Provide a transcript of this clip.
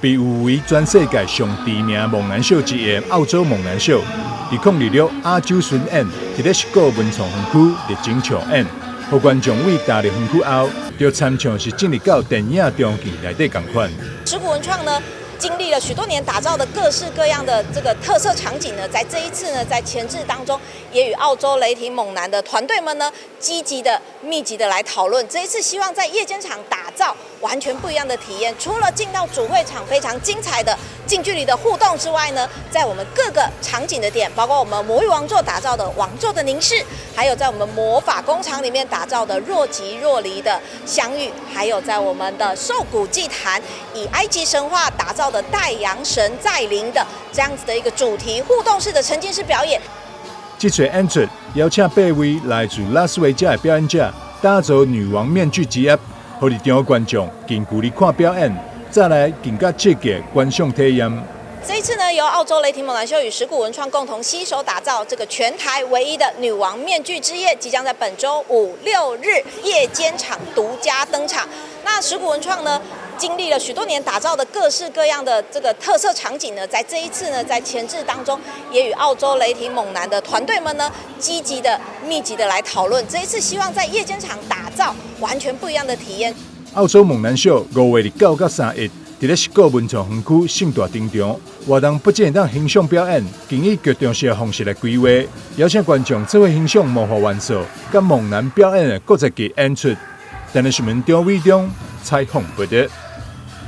被誉为全世界上知名猛男秀之一的澳洲猛男秀，在2026亚洲巡演，伫咧19文创园区热情上演，互观众为踏入园区后，就参像是进入到电影中剧内底同款。石鼓文创呢，经历了许多年打造的各式各样的这个特色场景呢，在这一次呢，在前置当中，也与澳洲雷霆猛男的团队们呢，积极的、密集的来讨论。这一次希望在夜间场打造完全不一样的体验。除了进到主会场非常精彩的近距离的互动之外呢，在我们各个场景的点，包括我们魔域王座打造的王座的凝视，还有在我们魔法工厂里面打造的若即若离的相遇，还有在我们的兽骨祭坛以埃及神话打造的太阳神在临的这样子的一个主题互动式的沉浸式表演。这次演出邀请8位来自拉斯维加的表演者，打造女王面具之夜，互入场观众近距离看表演，再来更加刺激观赏体验。这一次呢，由澳洲雷霆猛男秀与石鼓文创共同携手打造这个全台唯一的女王面具之夜，即将在本周5、6日夜间场独家登场。那石鼓文创呢，经历了许多年打造的各式各样的这个特色场景呢，在这一次呢，在前置当中，也与澳洲雷霆猛男的团队们呢，积极的、密集的来讨论。这一次希望在夜间场打造完全不一样的体验。澳洲猛男秀5月29到31日，伫咧19文创园区盛大登场，活动不仅会当欣赏表演，更以剧场式的方式来规划，邀请观众做伙欣赏魔法元素，甲猛男表演的各一集演出。但是新闻张伟中采访报道。